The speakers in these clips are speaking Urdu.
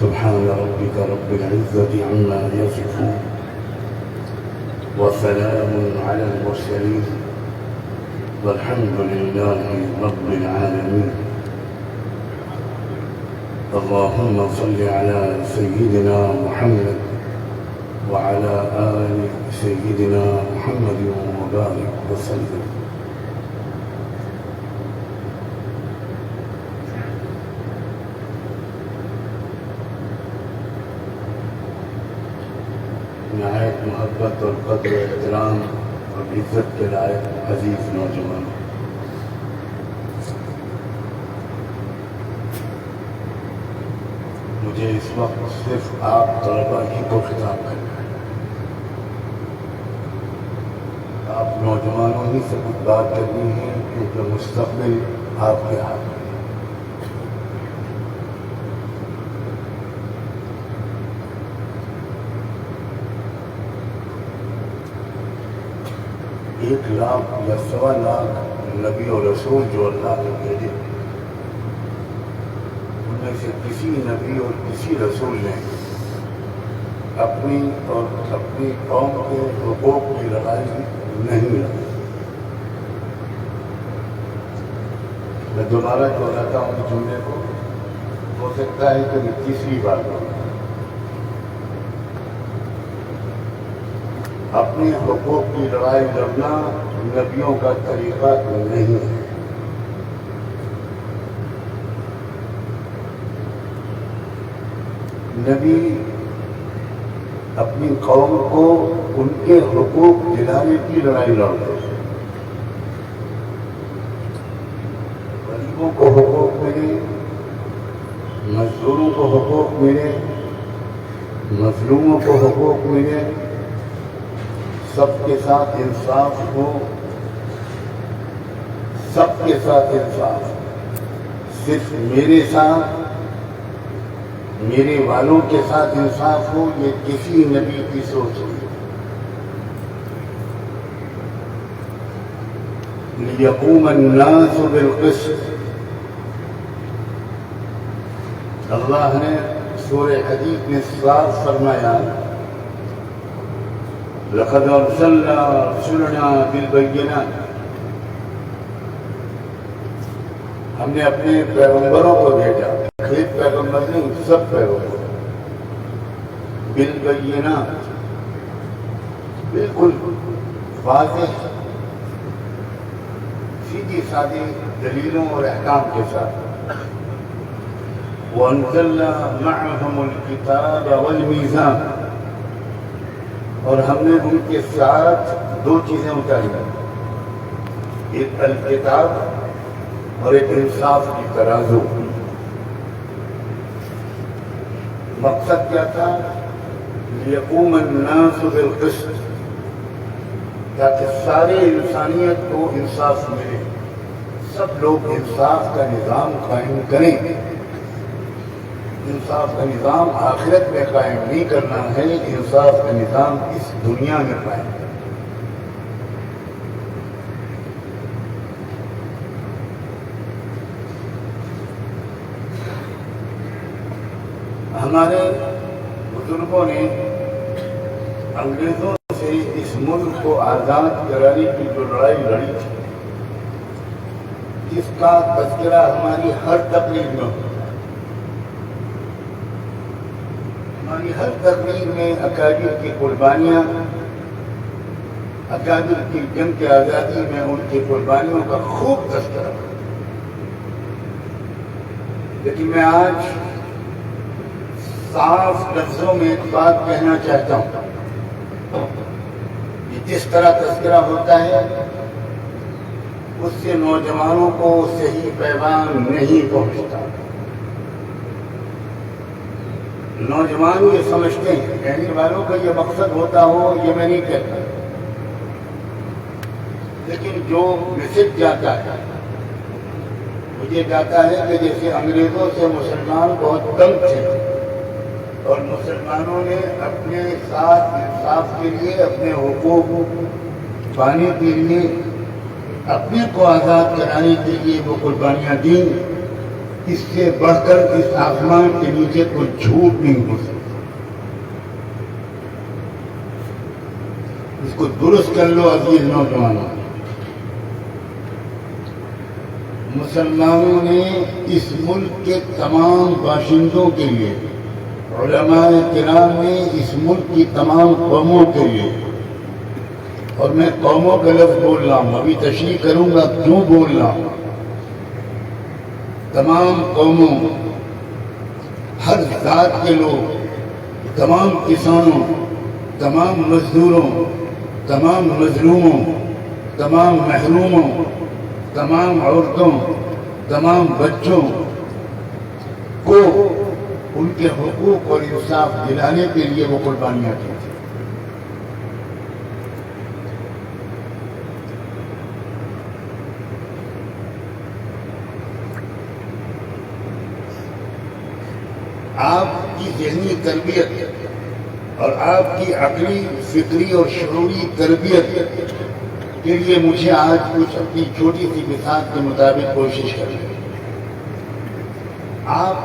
سبحان ربك رب العزة عما يصفون وسلام على المرسلين والحمد لله رب العالمين. اللهم صل على سيدنا محمد وعلى آل سيدنا محمد وبارك وسلم. نہایت محبت اور قدر و احترام اور عزت کے لائق عزیز نوجوان، مجھے اس وقت صرف آپ طلبا ہی کو خطاب کرنا ہے. آپ نوجوانوں ہی سے کچھ بات کرنی ہے کیونکہ مستقبل آپ کے ہاتھ میں. ایک لاکھ یا 1.25 لاکھ نبی اور رسول جو اللہ نے بھیجے، ان میں سے کسی نبی اور کسی رسول نے اپنی اور اپنی قوم کے حقوق کی لڑائی نہیں لڑی. میں دوبارہ دہراتا ہوں اس جملے کو، ہو سکتا ہے کہ میں تیسری بار بولوں. اپنے حقوق کی لڑائی لڑنا نبیوں کا طریقہ نہیں ہے. نبی اپنی قوم کو ان کے حقوق دلانے کی لڑائی لڑتے ہیں. غریبوں کو حقوق ملے، مزدوروں کو حقوق ملے، مظلوموں کو حقوق ملے، سب کے ساتھ انصاف ہو، سب کے ساتھ انصاف. صرف میرے ساتھ، میرے والوں کے ساتھ انصاف ہو، یہ کسی نبی کی سوچ نہیں. لِيَقُومَ النَّاسُ بِالْقِسْطِ. اللہ نے سورہ حدید میں صاف فرمایا، لَقَدْ أَرْسَلْنَا رُسُلَنَا بِالْبَيِّنَاتِ. ہم نے اپنے پیغمبروں کو بھیجا، ایک پیغمبر نہیں، سب پیغمبر بالبینات، بالکل واضح سیدھی سادی دلیلوں اور احکام کے ساتھ. وَأَنزَلْنَا مَعَهُمُ الْكِتَابَ وَالْمِيزَانَ. اور ہم نے ان کے ساتھ 2 چیزیں اتاری، ایک الکتاب اور ایک انصاف کی ترازو. مقصد کیا تھا؟ لِيَقُومَ النَّاسُ بِالْقِسْطِ، تاکہ سارے انسانیت کو انصاف ملے، سب لوگ انصاف کا نظام قائم کریں. انصاف کا نظام آخرت میں قائم نہیں کرنا ہے، انصاف کا نظام اس دنیا میں قائم کرنا. ہمارے بزرگوں نے انگریزوں سے اس ملک کو آزاد کرانے کی جو لڑائی لڑی تھی، جس کا تذکرہ ہماری ہر تقریر میں ہوتا ہے. ہماری ہر تقریر میں اکابر کی قربانیاں، اکابر کی جنگ کی آزادی میں ان کی قربانیوں کا خوب تذکرہ ہے. لیکن میں آج صاف لفظوں میں ایک بات کہنا چاہتا ہوں کہ جس طرح تذکرہ ہوتا ہے اس سے نوجوانوں کو صحیح پیغام نہیں پہنچتا. نوجوان یہ سمجھتے ہیں، کہنے والوں کا یہ مقصد ہوتا ہو، یہ میں نہیں کہتا، لیکن جو میسج جاتا ہے مجھے جاتا ہے کہ جیسے انگریزوں سے مسلمان بہت تنگ تھے اور مسلمانوں نے اپنے ساتھ انصاف کے لیے، اپنے حقوق پانے کے لیے، اپنے کو آزاد کرانے کے لیے وہ قربانیاں دیں. اس سے بڑھ کر اس آسمان کے نیچے کوئی جھوٹ نہیں ہو سکتا. اس کو درست کر لو عزیز نوجوانوں. مسلمانوں نے اس ملک کے تمام باشندوں کے لیے، علماء کرام نے اس ملک کی تمام قوموں کے لیے، اور میں قوموں کا لفظ بول رہا ہوں، ابھی تشریح کروں گا کیوں بول رہا ہوں. تمام قوموں، ہر ذات کے لوگ، تمام کسانوں، تمام مزدوروں، تمام مظلوموں، تمام محروموں، تمام عورتوں، تمام بچوں کو ان کے حقوق اور انصاف دلانے کے لیے وہ قربانیاں کی تھیں. آپ کی ذہنی تربیت اور آپ کی عقلی، فکری اور شعوری تربیت کے لیے مجھے آج کچھ اپنی چھوٹی سی مثال کے مطابق کوشش کریں. آپ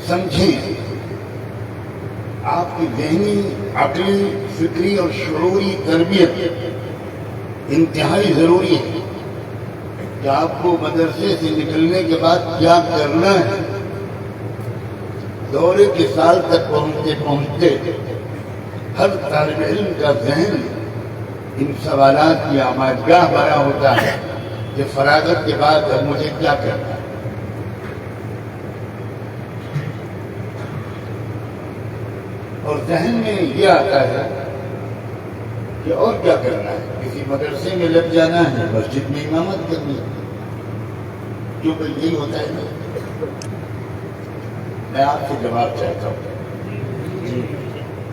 سمجھیں، آپ کی ذہنی، عقلی، فکری اور شعوری تربیت انتہائی ضروری ہے کہ آپ کو مدرسے سے نکلنے کے بعد کیا کرنا ہے. دورے کے سال تک پہنچتے پہنچتے ہر طالب علم کا ذہن ان سوالات کی آمادگاہ بھرا ہوتا ہے کہ فراغت کے بعد اب مجھے کیا کرنا ہے. اور ذہن میں یہ آتا ہے کہ اور کیا کرنا ہے، کسی مدرسے میں لگ جانا ہے، مسجد میں امامت کرنی ہے، کیونکہ یہی ہوتا ہے نا. میں آپ سے جواب چاہتا ہوں.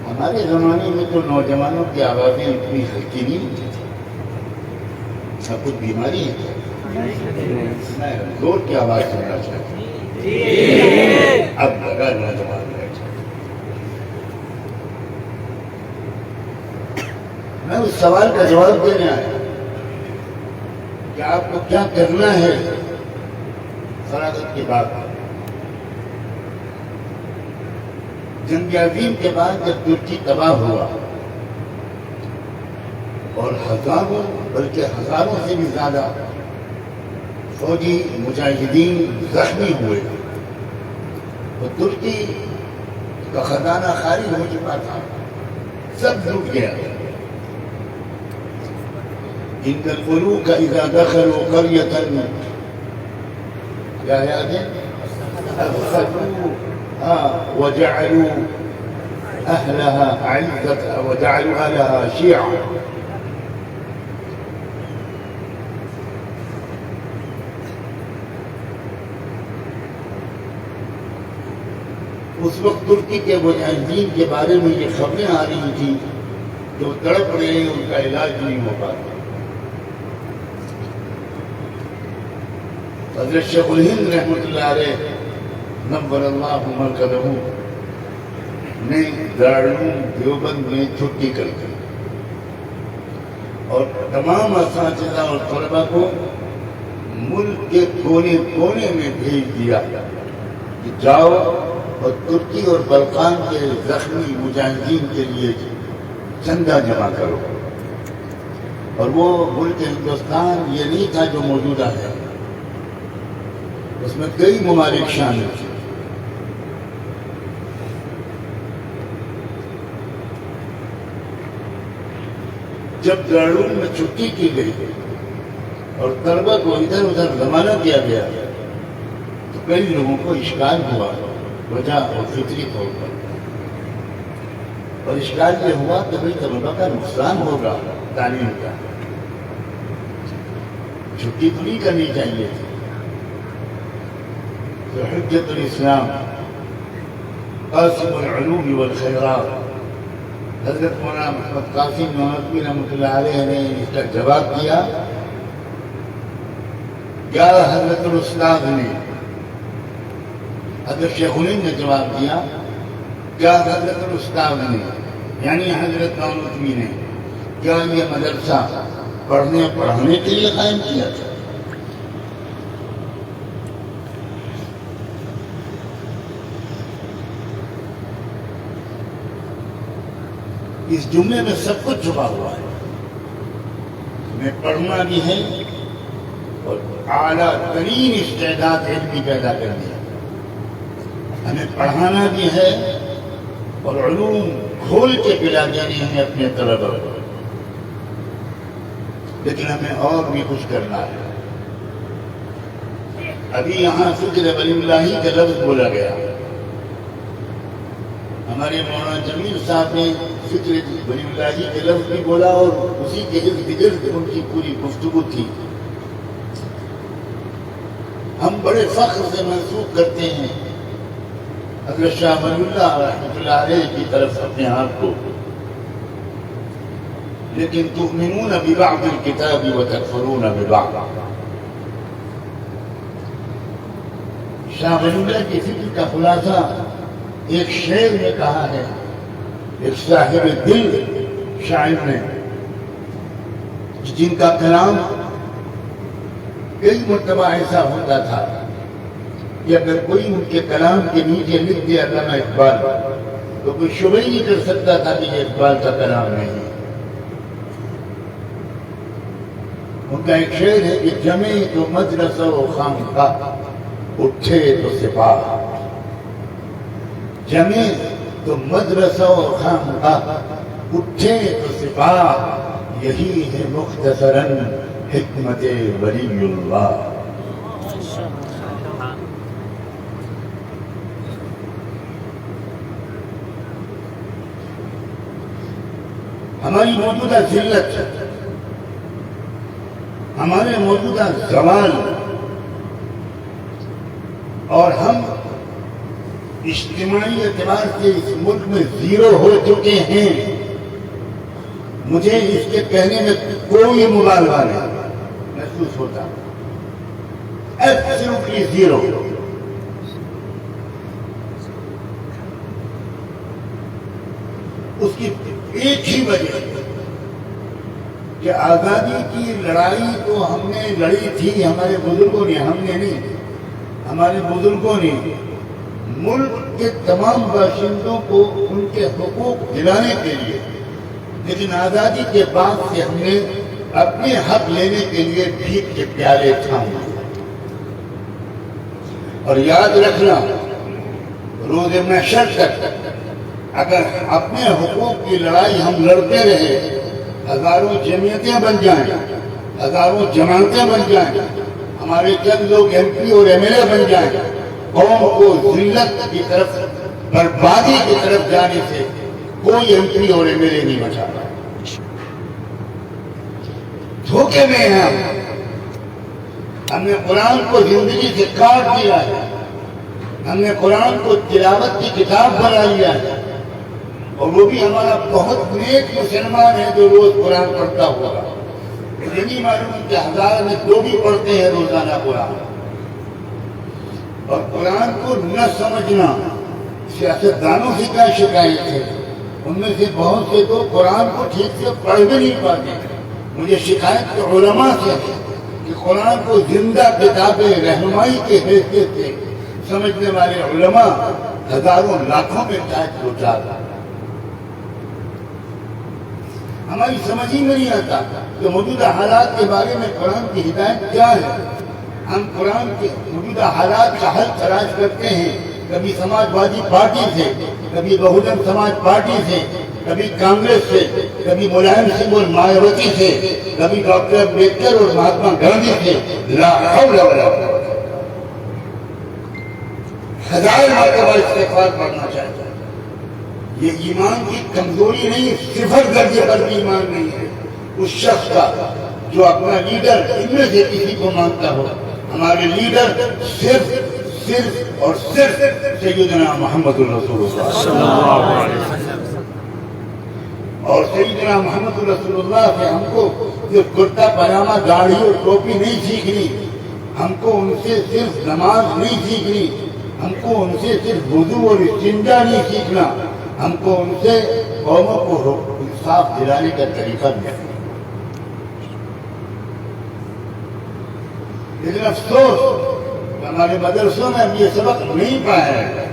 ہمارے زمانے میں تو نوجوانوں کی آوازیں اتنی ہلکی نہیں ہوتی تھی. اب کچھ بیماری ہے، میں زور کی آواز سننا چاہتا ہوں. اب لگا نوجوان بیٹھے. میں اس سوال کا جواب دینے آیا کہ آپ کو کیا کرنا ہے فراغت کے بعد. جنگ عظیم کے بعد جب ترکی تباہ ہوا اور ہزاروں بلکہ ہزاروں سے بھی زیادہ فوجی مجاہدین زخمی ہوئے، تو ترکی کا خزانہ خالی ہو چکا تھا، سب لوٹ گیا. ان الملوک اذا دخلوا قرية کیا ہے آگے وجعلوا أهلها أعزة وجعلوا أهلها شيعا. اس وقت ترکی کے مجاہدین کے بارے میں یہ خبریں آ رہی تھیں جو تڑپ رہے ہیں، ان کا علاج نہیں ہو پاتا. حضرت شیخ الہند رحمۃ اللہ علیہ نور اللہ مرکزہ نے دارالعلوم دیوبند میں چھٹی کر دی اور تمام اساتذہ اور طلباء کو ملک کے کونے کونے میں بھیج دیا کہ جاؤ اور ترکی اور بلقان کے زخمی مجاہدین کے لیے چندہ جمع کرو. اور وہ ملک ہندوستان یہ نہیں تھا جو موجودہ ہے، اس میں کئی ممالک شامل تھے. جب دارالعلوم میں چھٹی کی گئی اور طلبہ کو ادھر ادھر روانہ کیا گیا تو کئی لوگوں کو اشکال ہوا وجہ اور فطری طور پر. اور اشکال یہ ہوا کہ بھئی طلبہ کا نقصان ہوگا تعلیم کا، چھٹی تو نہیں کرنی چاہیے تھی. تو حجت الاسلام قاسم العلوم والخیرات حضرت مولانا محمد قاسم نانوتوی رحمۃ اللہ علیہ نے اس کا جواب دیا. کیا حضرت الاستاذ نے، حضرت شیخ الہند نے جواب دیا، کیا حضرت الاستاذ نے یعنی حضرت نانوتوی نے کیا یہ مدرسہ پڑھنے پڑھانے کے لیے قائم کیا تھا؟ اس جملے میں سب کچھ چھپا ہوا ہے. ہمیں پڑھنا بھی ہے اور اعلیٰ ترین استعداد علمی پیدا کرنی ہے. ہمیں پڑھانا بھی ہے اور علوم کھول کے پلا دینے ہیں اپنے طلباء کو. لیکن ہمیں اور بھی کچھ کرنا ہے. ابھی یہاں فکر ولی اللہ کا لفظ بولا گیا. ہمارے مولانا جمیل صاحب نے فکر ولی اللہ کے لفظ بھی بولا اور اسی کے ارد گرد ان کی پوری گفتگو تھی. ہم بڑے فخر سے منسوب کرتے ہیں حضرت شاہ ولی اللہ رحمۃ اللہ علیہ کی طرف اپنے آپ کو، لیکن تؤمنون ببعض الکتاب وتکفرون ببعض. شاہ ولی اللہ کی فکر کا خلاصہ ایک شعر نے کہا ہے، ایک صاحب دل شاعر نے، جن کا کلام کئی مرتبہ ایسا ہوتا تھا کہ اگر کوئی ان کے کلام کے نیچے لکھ دیا علامہ اقبال تو کوئی شبہ ہی نہیں کر سکتا تھا کہ یہ اقبال کا کلام نہیں ہے. ان کا ایک شعر ہے کہ جمے تو مدرسہ و خانقاہ اٹھے تو سپاہ. جمے تو مدرسہ و خانقاہ اٹھے تو سپاہ، یہی ہے مختصراً حکمت ولی اللہ. ہماری موجودہ ذلت، ہمارے موجودہ زوال، اور ہم اجتماعی اعتبار سے اس ملک میں زیرو ہو چکے ہیں. مجھے اس کے کہنے میں کوئی مبالغہ نہیں محسوس ہوتا. Absolutely zero. اس کی ایک ہی وجہ کہ آزادی کی لڑائی تو ہم نے لڑی تھی، ہمارے بزرگوں نے، ہم نے نہیں، ہمارے بزرگوں نے ملک کے تمام باشندوں کو ان کے حقوق دلانے کے لیے. لیکن آزادی کے بعد سے ہم نے اپنے حق لینے کے لیے بھیک کے پیالے تھامے. اور یاد رکھنا، روز محشر تک اگر اپنے حقوق کی لڑائی ہم لڑتے رہے، ہزاروں جمعیتیں بن جائیں، ہزاروں جماعتیں بن جائیں، ہمارے چند لوگ ایم پی اور ایم ایل اے بن جائیں، قوم کو ذلت کی طرف، بربادی کی طرف جانے سے کوئی ایم پی اور ایم ایل اے نہیں بچا. دھوکے میں ہیں ہم نے قرآن کو زندگی سے کاٹ دیا ہے. ہم نے قرآن کو تلاوت کی کتاب بنا لیا ہے، اور وہ بھی ہمارا بہت نیک مسلمان ہے جو روز قرآن پڑھتا ہوگا. یہ نہیں معلوم کہ ہزار میں دو بھی پڑھتے ہیں روزانہ قرآن. اور قرآن کو نہ سمجھنا سیاستدانوں سے کیا شکایت ہے؟ ان میں سے بہت سے تو قرآن کو ٹھیک سے پڑھ بھی نہیں پاتے. مجھے شکایت علماء سے ہے کہ قرآن کو زندہ کتاب رہنمائی کے حیثیت سے سمجھنے والے علماء ہزاروں لاکھوں میں شاید دو چار. ہماری سمجھ ہی نہیں آتا کہ موجودہ حالات کے بارے میں قرآن کی ہدایت کیا ہے. ہم قرآن کے موجودہ حالات کا حل تلاش کرتے ہیں، کبھی سماج وادی پارٹی سے، کبھی بہوجن سماج پارٹی سے، کبھی کانگریس سے، کبھی ملائم سنگھ اور مایاوتی سے، کبھی ڈاکٹر امبیڈکر اور مہاتما گاندھی سے. لا حول ولا قوت. ہزار مرتبہ استغفار پڑھنا چاہیے. یہ ایمان کی کمزوری نہیں، صفر درجے پر بھی ایمان نہیں ہے اس شخص کا جو اپنا لیڈر ان میں سے کسی کو مانتا ہو. ہمارے لیڈر صرف اور صرف سیدنا محمد الرسول اللہ صلی اللہ علیہ وسلم. اور سیدنا محمد الرسول اللہ سے ہم کو صرف کرتا پاجامہ داڑھی اور ٹوپی نہیں سیکھنی، ہم کو ان سے صرف نماز نہیں سیکھنی، ہم کو ان سے صرف وضو اور استنجا نہیں سیکھنا، ہم کو ان سے قوموں کو انصاف دلانے کا طریقہ بھی. لیکن افسوس ہمارے مدرسوں میں اب یہ سبق نہیں پایا ہے.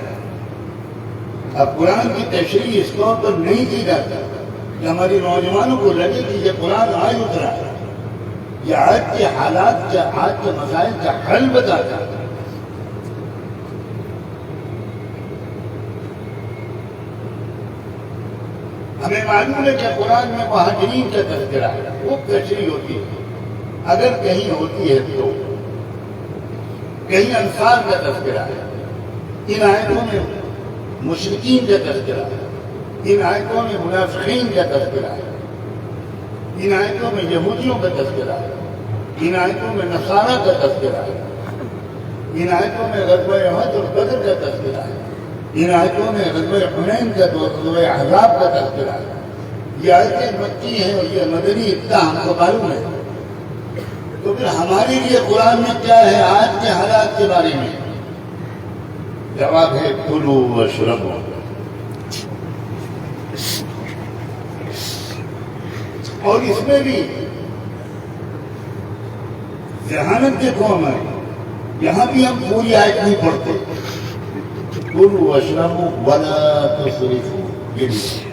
اب قرآن کی تشریح اس طور پر نہیں کی جاتی. کہ ہمارے نوجوانوں کو لگے کہ یہ قرآن آج اترا ہے، یہ آج کے حالات کا، آج کے مسائل کا حل بتاتا ہے۔ ہمیں معلوم ہے کہ قرآن میں مہاجرین کا تذکرہ ہے، وہ تشریح ہوتی ہے، اگر کہیں ہوتی ہے تو کہیں انصار کا تذکرہ ہے، ان آیتوں میں مشرکین کا تذکرہ ہے، ان آیتوں میں منافقین کا تذکرہ ہے، ان آیتوں میں یہودیوں کا تذکرہ ہے، ان آیتوں میں نصارہ کا تذکرہ ہے، ان آیتوں میں غزوہ احد اور بدر کا تذکرہ ہے، ان آیتوں میں غزوہ حنین کا، غزوہ احزاب کا تذکرہ ہے۔ یہ آیتیں مکی ہیں اور یہ مدنی ابتدا ہم کو معلوم ہے، تو پھر ہمارے لیے قرآن میں کیا ہے آج کے حالات کے بارے میں؟ جواب ہے کلوا واشربوا۔ اور اس میں بھی ذہانت دیکھو ہماری، یہاں بھی ہم پوری آیت نہیں پڑھتے، کلوا واشربوا ولا تسرفوا، یہ نہیں۔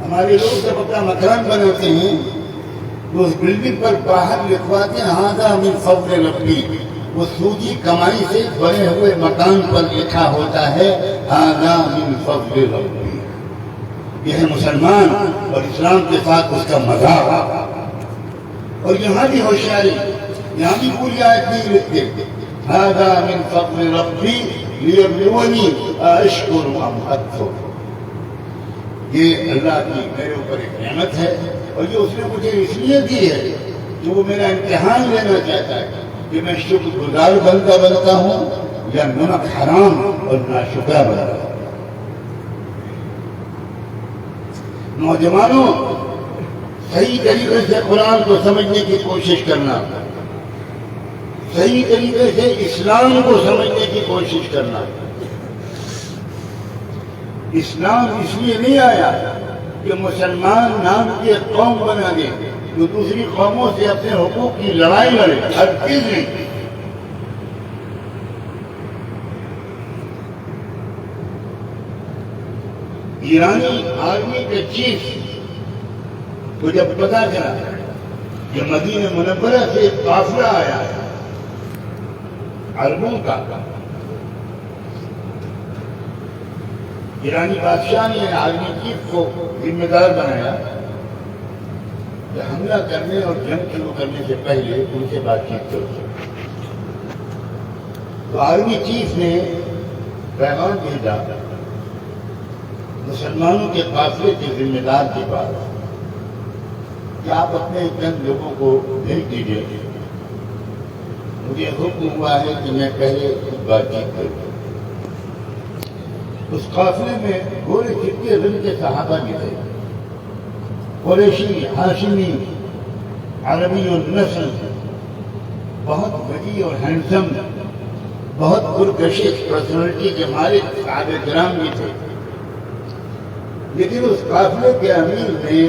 ہمارے لوگ جب اپنا مکان بناتے ہیں تو اس بلڈنگ پر باہر لکھواتے ہیں ھذا من فضل ربی، وہ سودی کمائی سے بنے ہوئے مکان پر لکھا ہوتا ہے ھذا من فضل ربی۔ یہ ہے مسلمان اور اسلام کے ساتھ اس کا مذاق۔ اور یہاں بھی ہوشیاری، یہاں بھی پوری آیت نہیں لکھتے ھذا من فضل ربی لیبلونی اشکر ام اکفر، یہ اللہ کی میرے اوپر ایک نعمت ہے اور یہ اس نے مجھے اس لیے دی ہے کہ وہ میرا امتحان لینا چاہتا ہے کہ میں شکر گزار بنتا ہوں یا نمک حرام اور ناشکرا بنتا ہوں۔ نوجوانوں، صحیح طریقے سے قرآن کو سمجھنے کی کوشش کرنا، صحیح طریقے سے اسلام کو سمجھنے کی کوشش کرنا۔ اسلام اس لیے نہیں آیا کہ مسلمان نام کی ایک قوم بنا دے جو دوسری قوموں سے اپنے حقوق کی لڑائی لڑے، ہرگز نہیں۔ ایرانی آرمی کے چیف کو جب پتا چلا کہ مدینہ منورہ سے ایک قافلہ آیا ہے عربوں کا، ایرانی بادشاہ نے آرمی چیف کو ذمہ دار بنایا کہ حملہ کرنے اور جنگ شروع کرنے سے پہلے ان سے بات چیت کرو۔ تو آرمی چیف نے پیغام بھیجا مسلمانوں کے قافلے کے ذمہ دار کے پاس کہ آپ اپنے چند لوگوں کو بھیج دیجیے، مجھے حکم ہوا ہے کہ میں پہلے بات چیت کروں۔ اس قافلے میں گورے چٹے رنگ کے صحابہ بھی تھے، قریشی، ہاشمی، عربی النسل، بہت وجیح اور ہینڈسم، بہت پرکشش پرسنالٹی کے مالک صحابہ کرام بھی تھے۔ لیکن اس قافلے کے امیر نے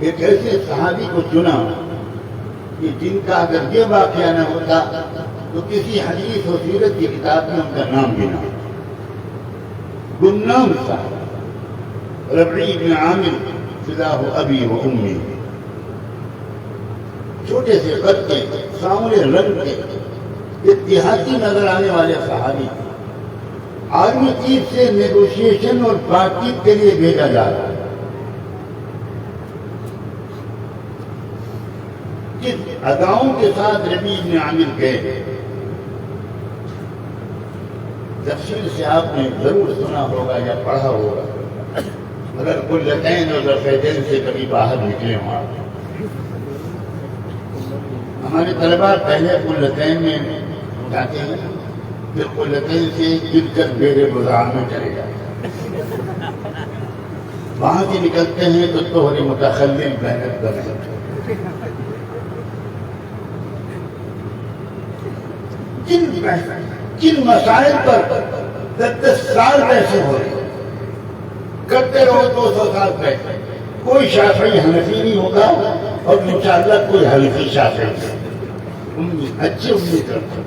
ایک ایسے صحابی کو چنا کہ جن کا اگر یہ واقعہ نہ ہوتا تو کسی حدیث و سیرت کی کتاب میں ان کا نام بھی نہ ہوتا۔ گمنام صاحب ربعی بن عامر فداہ ابی و امی، چھوٹے سے قد کے، سانولے رنگ کے، اتحادی نظر آنے والے صحابی آرمی چیف سے نیگوشیشن اور بات چیت کے لیے بھیجا جا رہا ہے۔ کس اداؤں کے ساتھ ربیع بن عامر گئے، تفصیل سے آپ نے ضرور سنا ہوگا یا پڑھا ہوگا، اگر قلتین اور رفعتین سے کبھی باہر نکلے ہوں آپ۔ ہمارے طلباء پہلے قلتین میں جاتے ہیں، پھر قلتین سے گر کر بیرے بزاع میں چلے جاتے ہیں، وہاں سے نکلتے ہیں تو طہر متخلل محنت کر سکتے ہیں۔ جن مسائل پر 10 سال پیسے ہو رہے کرتے رہو 200 سال پیسے، کوئی شافعی حنفی نہیں ہوگا اور انشاءاللہ کوئی حنفی شافعی نہیں، اچھی امید کرتے رہو۔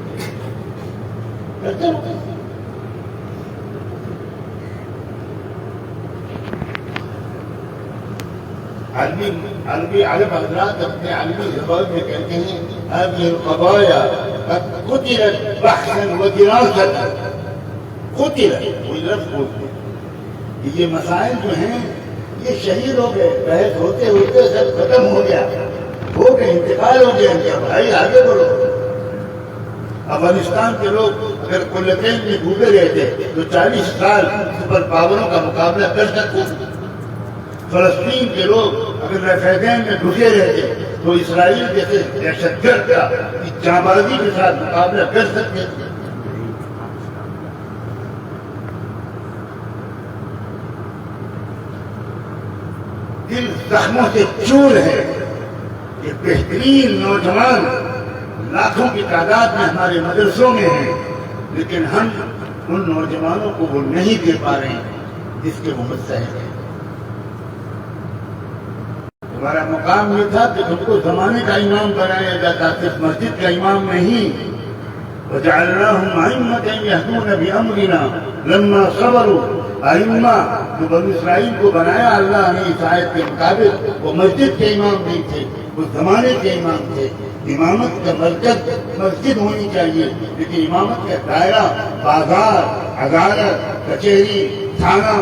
عربی عرب حضرات اپنے عربی زبان میں کہتے ہیں هذه القضايا قد قتلت بحثا ودراسة. قتلت وہی لفظ بولتے ہیں. یہ مسائل جو ہیں یہ شہید ہو گئے، بحث ہوتے ہوتے سب ختم ہو گیا، ہو گئے، انتقال ہو گیا. کیا بھائی آگے بڑھو. افغانستان کے لوگ اگر قلتین میں ڈوبے رہتے تو 40 سال سپر پاوروں کا مقابلہ کر سکتے. فلسطین کے لوگ اگر رفیدین میں ڈوبے رہتے تو اسرائیل جیسے دہشت گرد کا جانبازی کے ساتھ مقابلہ کر سکتے تھے. دل زخموں سے چور ہے. یہ بہترین نوجوان لاکھوں کی تعداد میں ہمارے مدرسوں میں ہیں، لیکن ہم ان نوجوانوں کو وہ نہیں دے پا رہے ہیں جس کے وہ مستحق ہیں. ہمارا مقام یہ تھا کہ تم کو زمانے کا امام بنایا جاتا، صرف مسجد کا امام نہیں. وَجَعَلْنَاهُمْ أَئِمَّةً يَهْدُونَ بِأَمْرِنَا لَمَّا صَبَرُوا. ائمہ جو بنی اسرائیل کو بنایا اللہ نے اس آیت کے مطابق، وہ مسجد کے امام نہیں تھے، وہ زمانے کے امام تھے. امامت کا مرکز مسجد ہونی چاہیے، لیکن امامت کا دائرہ بازار، عدالت، کچہری، تھانہ،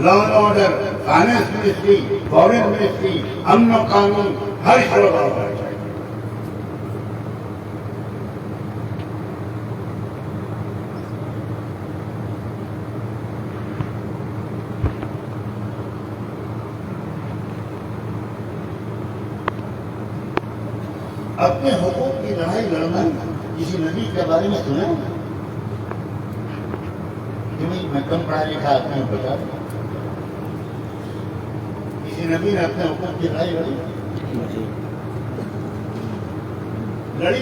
law and order, finance ministry, foreign ministry, امن و قانون، ہر شعبہ ہونا چاہیے. اپنے حقوق کی لڑائی لڑنا کسی نبی کے بارے میں سنا ہے؟ میں کم پڑھا لکھا آدمی ہوں، بتا دوں کسی نبی نے اپنے حقوق کی لڑائی لڑی؟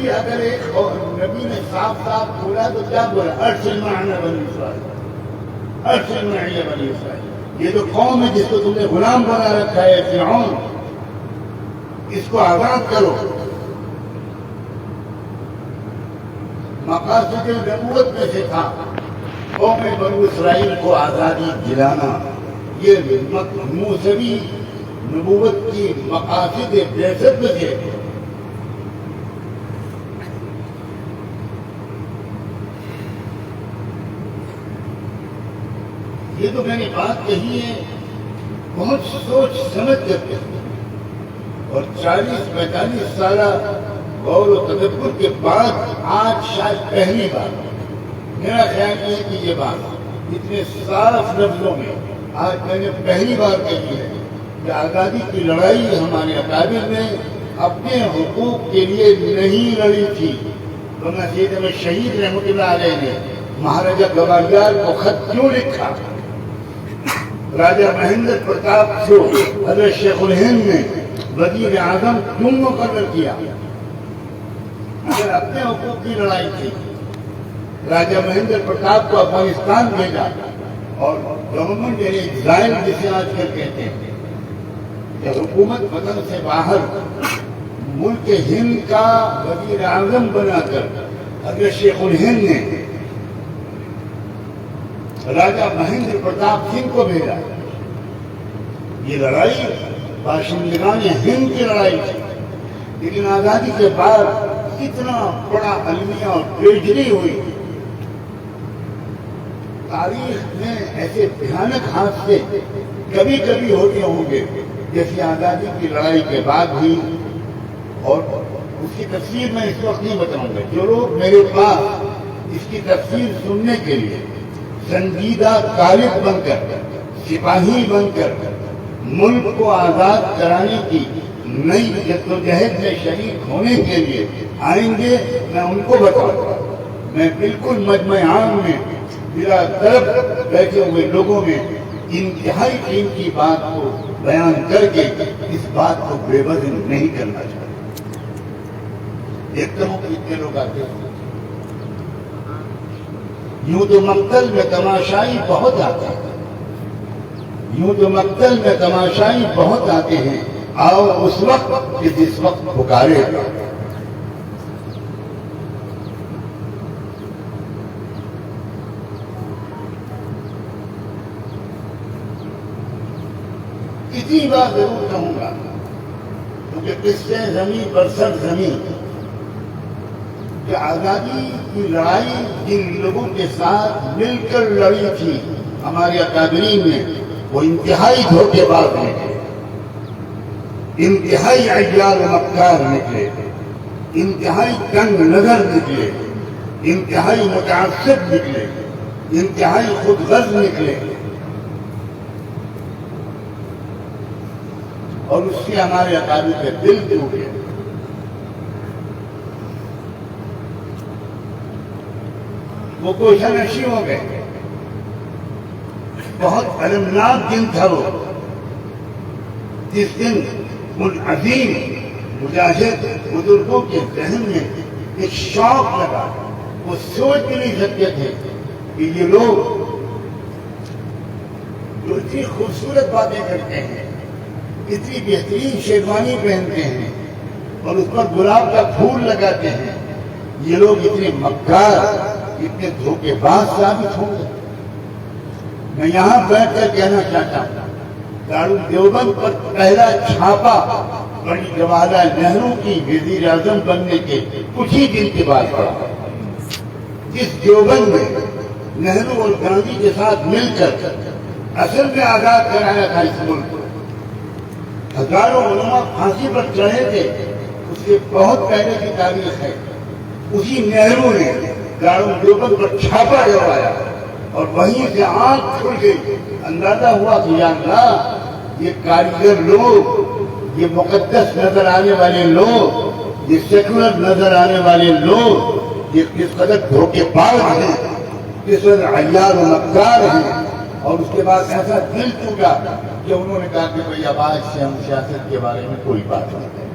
اگر ایک نبی نے صاف صاف بولا تو کیا بولا؟ ارسل معنا بنی اسرائیل، ارسل معي بنی اسرائیل. یہ جو قوم ہے جس کو تم نے غلام بنا رکھا ہے فرعون، اس کو آزاد کرو. مقاصد نبوت میں سے تھا قوم بنو اسرائیل کو آزادی دلانا. یہ موسمی نبوت کی مقاصد بعثت میں سے. یہ تو میں نے بات کہی ہے بہت سوچ سمجھ کر، اور 40-45 سالہ غور و تدبر کے بعد آج شاید پہلی بار میرا خیال یہ ہے کہ یہ بات اتنے صاف لفظوں میں آج میں نے پہلی بار کہی ہے کہ آزادی کی لڑائی ہمارے اکابر نے اپنے حقوق کے لیے نہیں لڑی تھی. ورنہ سید احمد شہید رحمۃ اللہ علیہ نے مہاراجہ گوالیار کو خط کیوں لکھا؟ راجہ مہندر پرتاپ کو حضرت شیخ الہند نے وزیر اعظم کیوں مقرر کیا؟ اگر اپنے حقوق کی لڑائی تھی، راجہ مہندر پرتاپ کو افغانستان بھیجا اور گورنمنٹ ایگزائل جسے آج کل کہتے ہیں کہ حکومت وطن سے باہر ملک ہند کا وزیر اعظم بنا کر حضرت شیخ الہند نے راجہ مہندر پرتاپ سنگھ کو بھیجا. یہ لڑائی باشندگان ہند کی لڑائی تھی. لیکن آزادی کے بعد اتنا بڑا المیہ اور ٹریجری ہوئی. تاریخ میں ایسے بھیانک حادثے کبھی کبھی ہوتے ہوں گے جیسے آزادی کی لڑائی کے بعد بھی، اور اس کی تفصیل میں اس وقت نہیں بتاؤں گا. جو لوگ میرے پاس اس کی تفصیل سننے کے لیے سنجیدہ طالب بن کر، سپاہی بن کر ملک کو آزاد کرانے کی نئی جدوجہد میں شریک ہونے کے لیے آئیں گے، میں ان کو بتاؤں گا. میں بالکل مجمع عام میں بلا طلب بیٹھے ہوئے لوگوں میں انتہائی قیمتی بات کو بیان کر کے اس بات کو بے وزن نہیں کرنا چاہتا. دیکھتا ہوں کہ اتنے لوگ آتے ہیں. یوں تو مقتل میں تماشائی بہت آتے ہیں، یوں تو مقتل میں تماشائی بہت آتے ہیں. آؤ اس وقت کہ جس وقت پکارے گا. اتنی بات ضرور کہوں گا کیونکہ قصے زمین برسر زمین کہ آزادی کی لڑائی جن لوگوں کے ساتھ مل کر لڑی تھی ہمارے اکابرین نے، وہ انتہائی دھوکے باز نکلے، انتہائی عیار و مکار نکلے، انتہائی تنگ نظر نکلے، انتہائی متعصب نکلے، انتہائی خود غرض نکلے، اور اس سے ہمارے اکابر کے دل ٹوٹے۔ وہ کوشہ نشی ہو گئے۔ بہت المناک دن تھا وہ، جس دن ان عظیم مجاہد بزرگوں کے ذہن میں ایک شوق لگا، وہ سوچ بھی نہیں سکتے تھے کہ یہ لوگ جو اتنی خوبصورت باتیں کرتے ہیں، اتنی بہترین شیروانی پہنتے ہیں اور اس پر گلاب کا پھول لگاتے ہیں، یہ لوگ اتنے مکار، اتنے دھوکے باز ثابت ہوں گے۔ میں یہاں بیٹھ کر کہنا چاہتا ہوں، دارالدیوبند پر پہلا چھاپا پنڈت جواہر لال نہرو کی وزیر اعظم بننے کے کچھ ہی دن کے بعد پڑا، جس دیوبند میں نہرو اور گاندھی کے ساتھ مل کر اصل میں آزاد کرایا تھا اس ملک کو۔ ہزاروں علماء پھانسی پر چڑھے تھے، اس سے بہت پہلے کی تاریخ ہے۔ اسی نہرو نے دارالدیوبند پر چھاپا جمایا اور وہیں سے آنکھ کھل گئی، اندازہ ہوا کہ یا اللہ، یہ کاریگر لوگ، یہ مقدس نظر آنے والے لوگ، یہ سیکولر نظر آنے والے لوگ، یہ کس قدر دھوکے باز ہیں، کس قدر عیار و مکار ہیں۔ اور اس کے بعد ایسا دل ٹوٹا کہ انہوں نے کہا کہ بھئی اب آج سے ہم سیاست کے بارے میں کوئی بات نہیں کریں۔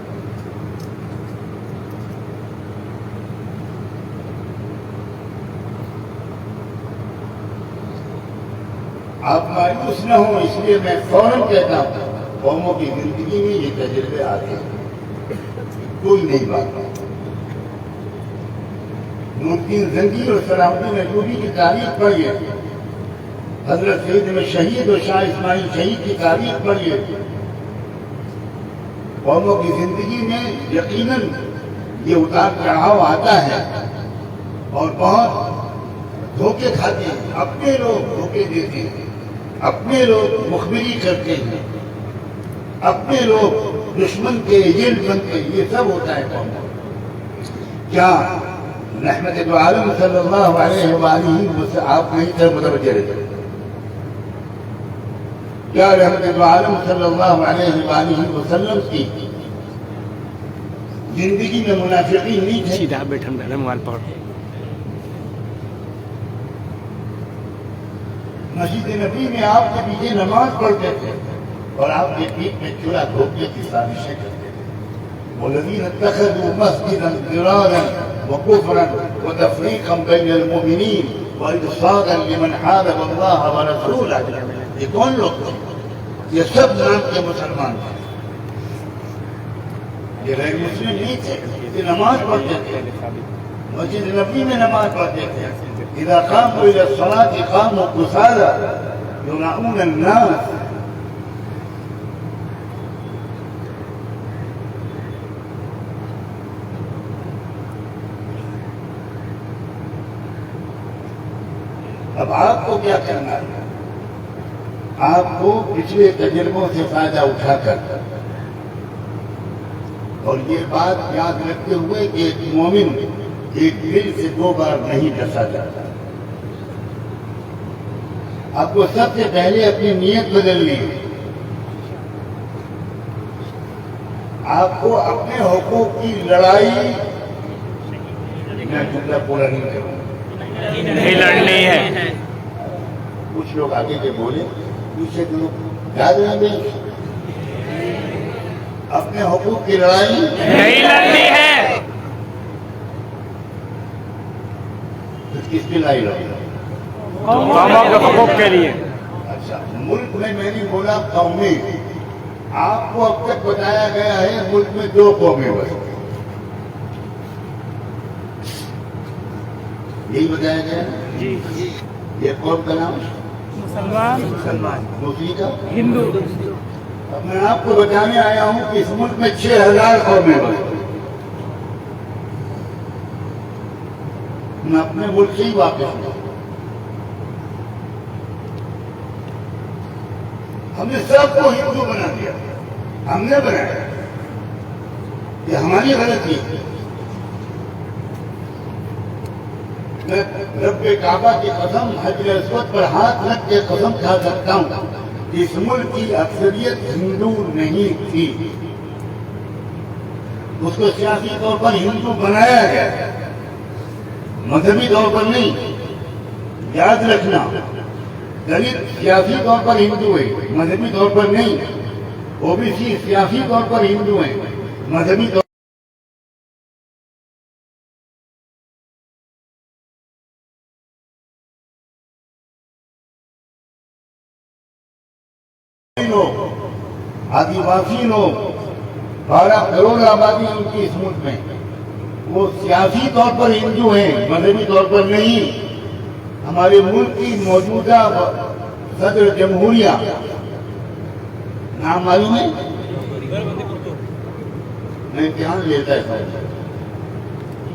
آپ مایوس نہ ہوں، اس لیے میں فوراً کہتا ہوں، قوموں کی زندگی میں یہ تجربے آتے ہیں، کوئی نئی بات نہیں۔ نور الدین زنگی اور سلام الدین ایوبی کی تاریخ پڑھیے، حضرت سید میں شہید اور شاہ اسماعیل شہید کی تاریخ پڑھیے۔ قوموں کی زندگی میں یقیناً یہ اتار چڑھاؤ آتا ہے اور بہت دھوکے کھاتے ہیں، اپنے لوگ دھوکے دیتے ہیں، اپنے لوگ مخبری کرتے ہیں، اپنے لوگ دشمن کے ایجنٹ بنتے ہیں، یہ سب ہوتا ہے قوموں۔ کیا رحمت دو عالم صلی اللہ علیہ وآلہ وسلم آپ نہیں تھے متوجہ رہتے؟ کیا رحمت دو عالم صلی اللہ علیہ وآلہ وسلم کی زندگی میں منافقین نہیں تھے؟ سیدھا بیٹھن رہے موبائل پکڑ۔ مسجد نبی میں آپ کے پیچھے نماز پڑھتے تھے اور آپ کے پیٹ میں چورا دھوکے کی سازشیں کرتے تھے۔ والذین اتخذوا مسجدا ضرارا وكفرا وتفريقا بين المؤمنين وارصادا لمن حارب الله ورسوله۔ یہ کون لوگ تھے؟ یہ سب نام کے مسلمان تھے، یہ غیر مسلم نہیں تھے، یہ نماز پڑھتے تھے، مسجد نبی میں نماز پڑھتے تھے۔ اذا قاموا الى الصلاة قاموا كسالى يراؤون الناس۔ اب آپ کو کیا کرنا ہے؟ آپ کو پچھلے تجربوں سے فائدہ اٹھا کر اور یہ بات یاد رکھتے ہوئے کہ ایک مومن ایک دل سے دو بار نہیں ڈسا جاتا، آپ کو سب سے پہلے اپنی نیت بدلنی ہے۔ آپ کو اپنے حقوق کی لڑائی، میں جملہ پورا نہیں کروں، نہیں لڑنی ہے۔ کچھ لوگ آگے کے بولے، پیچھے کے لوگ یاد رہیں گے، اپنے حقوق کی لڑائی نہیں لڑنی ہے۔ کس کی لڑائی لڑیں؟ قوموں کے حقوق کے لیے۔ اچھا، ملک میں میں نے بولا قومی، آپ کو اب تک بتایا گیا ہے ملک میں دو قومیں بس، یہی بتایا گیا نا؟ جی یہ قوم کا نام مسلمان، مسلمان، دوسری کا ہندو۔ اب میں آپ کو بتانے آیا ہوں کہ اس ملک میں 6000 قومیں بستی. میں اپنے ملک سے ہی واقف ہوں. ہم نے سب کو ہندو بنا دیا. ہم نے بنایا. یہ ہماری غلطی ہے. میں رب کعبہ کی قسم حجر اسود پر ہاتھ رکھ کے قسم کھا سکتا ہوں اس ملک کی اکثریت ہندو نہیں تھی. اس کو سیاسی طور پر ہندو بنایا گیا, مذہبی طور پر نہیں. یاد رکھنا, دلت سیاسی طور پر ہندو ہے, مذہبی طور پر نہیں. OBC سیاسی طور پر ہندو ہیں, مذہبی طور لوگ, آدیواسی لوگ, 12 کروڑ آبادی ان کی اس ملک میں, وہ سیاسی طور پر ہندو ہیں, مذہبی طور پر نہیں. ہمارے ملک کی موجودہ صدر جمہوریہ نام معلوم ہے؟ میں امتحان لیتا ہے.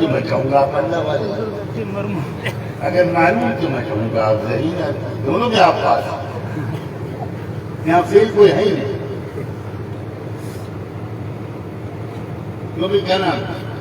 کہ میں چاہوں گا آپ اللہ والے. اگر معلوم کہ میں چاہوں گا آپ ذریعہ, دونوں کے آپ پاس. یہاں فیل کوئی ہے ہی نہیں. کیونکہ کیا نام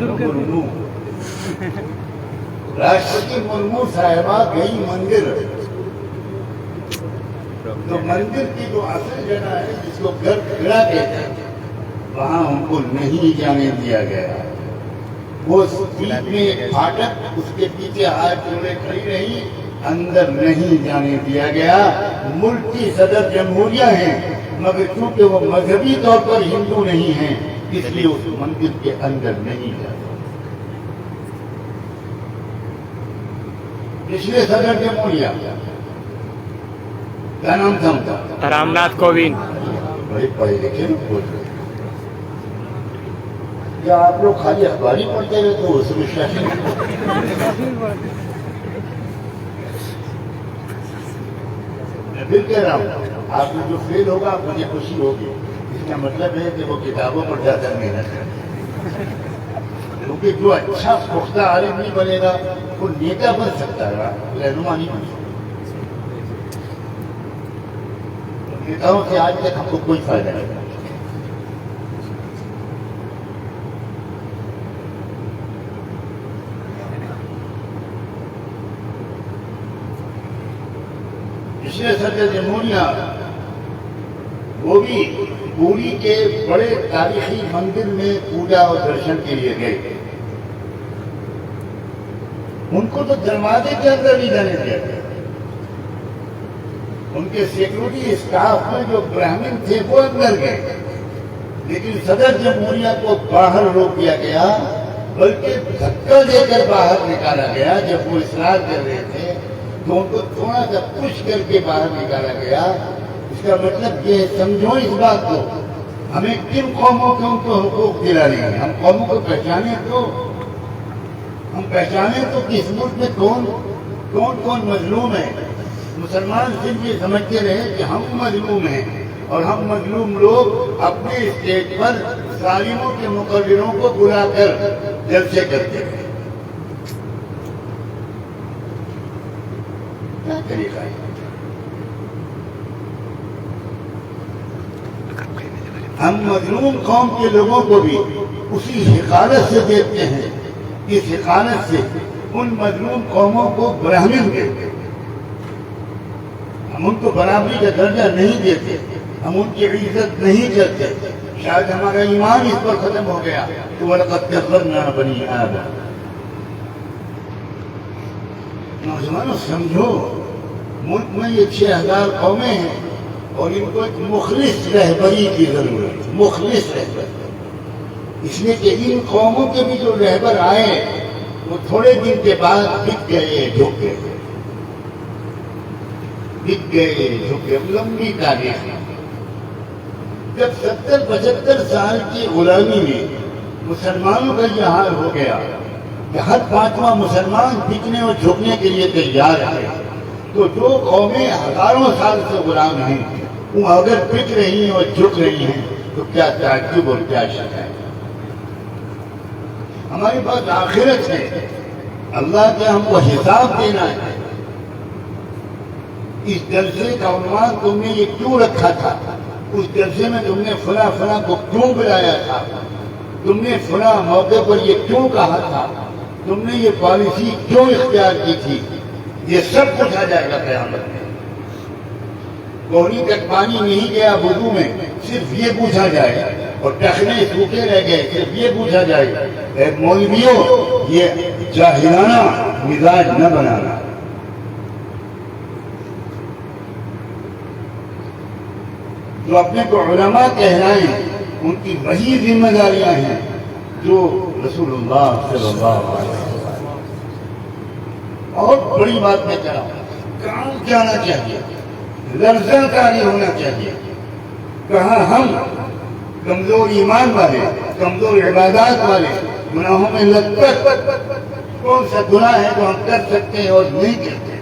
مرمو, راشٹرپتی مرمو صاحبہ گئی مندر. تو مندر کی جو اصل جگہ ہے جس کو گھر کھڑا کہتے ہیں, وہاں ان کو نہیں جانے دیا گیا. وہ بیچ میں ایک پھاٹک, اس کے پیچھے ہاتھ جوڑے کھڑی رہی, اندر نہیں جانے دیا گیا. ملک کی صدر جمہوریہ ہیں, مگر چونکہ وہ مذہبی طور پر ہندو نہیں ہیں اس لیے اس مندر کے اندر نہیں جاتے. پچھلے صدر جمہوریہ کیا نام تھا ان کا؟ رام ناتھ کووند. بڑے پڑھے لکھے بول رہے. کیا آپ لوگ خالی اخباری پڑھتے رہتے ہو اس میں شاشن؟ میں پھر کہہ رہا ہوں, آپ کو جو فیل ہوگا مجھے خوشی ہوگی. اس کا مطلب ہے کہ وہ کتابوں پر زیادہ محنت کرے. کیونکہ جو اچھا پختہ عالم نہیں بنے گا وہ نیتا بن سکتا ہے, رہنما نہیں بن سکتا. نیتاؤں سے آج تک ہم کو کوئی فائدہ نہیں. پچھلے صدر جمہوریہ وہ بھی پوری کے بڑے تاریخی مندر میں پوجا اور درشن کے لیے گئے. ان کو تو دروازے کے اندر نہیں جانے دیا گیا. ان کے سیکورٹی اسٹاف میں جو براہمن تھے وہ اندر گئے, لیکن صدر جمہوریہ کو باہر روک دیا گیا, بلکہ دھکا دے کر باہر نکالا گیا. جب وہ اصرار کر رہے تھے تو ان کو تھوڑا سا پش کر کے باہر نکالا گیا. اس کا مطلب یہ سمجھو اس بات کو, ہمیں کن قوموں کے ان کو حقوق دلانے ہیں. ہم قوموں کو پہچانے تو, ہم پہچانے تو کہ اس ملک میں کون مظلوم ہے. مسلمان صرف یہ سمجھتے رہے کہ ہم مظلوم ہیں, اور ہم مظلوم لوگ اپنے اسٹیج پر ظالموں کے مقرروں کو بلا کر جلسے کرتے ہیں. کیا طریقہ ہے؟ ہم مظلوم قوم کے لوگوں کو بھی اسی حقارت سے دیکھتے ہیں. اس حقارت سے ان مظلوم قوموں کو براہمن کہتے ہیں. ہم ان کو برابری کا درجہ نہیں دیتے, ہم ان کی عزت نہیں کرتے. شاید ہمارا ایمان اس پر ختم ہو گیا کہ وَلَقَدْ كَرَّمْنَا بَنِي آدَمَ. نوجوانوں سمجھو, ملک میں یہ 6000 قومیں ہیں اور ان کو ایک مخلص رہبری کی ضرورت ہے. مخلص رہبری, اس لیے کہ ان قوموں کے بھی جو رہبر آئے وہ تھوڑے دن کے بعد بک گئے, جھک گئے. بک گئے, جھک گئے. لمبی تاریخ ہے. جب 70-75 سال کی غلامی میں مسلمانوں کا یہ حال ہو گیا کہ ہر 5واں مسلمان بکنے اور جھکنے کے لیے تیار ہے, تو جو قومیں ہزاروں سال سے غلام ہیں وہ اگر بک رہی ہیں اور جھک رہی ہیں تو کیا تعجب اور کیا شک ہے. ہمارے پاس آخرت ہے، اللہ کے ہم کو حساب دینا ہے. اس جلسے کا عنوان تم نے یہ کیوں رکھا تھا، اس جلسے میں تم نے فلاں فلاں کو کیوں بلایا تھا، تم نے فلاں موقع پر یہ کیوں کہا تھا، تم نے یہ پالیسی کیوں اختیار کی تھی، یہ سب پوچھا جائے گا قیامت میں. کوہنی تک پانی نہیں گیا وضو میں، صرف یہ پوچھا جائے. اور ٹخنے سوکھے رہ گئے، صرف یہ پوچھا جائے. اے مولویوں، یہ جاہلانہ مزاج نہ بنانا. جو اپنے کو علماء کہلائیں ان کی وہی ذمہ داریاں ہیں جو رسول اللہ صلی اللہ علیہ وسلم. اور بڑی بات میں کہہ رہا ہوں، کام جانا چاہیے، لرزہ کاری ہونا چاہیے. کہاں ہم کمزور ایمان والے، کمزور عبادات والے گناہوں میں لگ کر کون سا گناہ ہے جو ہم کر سکتے ہیں اور نہیں کرتے.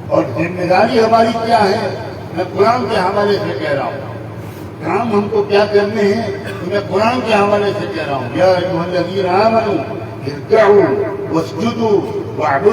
اور ذمہ داری ہماری کیا ہے، میں قرآن کے حوالے سے کہہ رہا ہوں. کام ہم کو کیا کرنے ہیں میں قرآن کے حوالے سے کہہ رہا ہوں. یا ایھا الذین آمنوا ارکعوا واسجدوا واعبدوا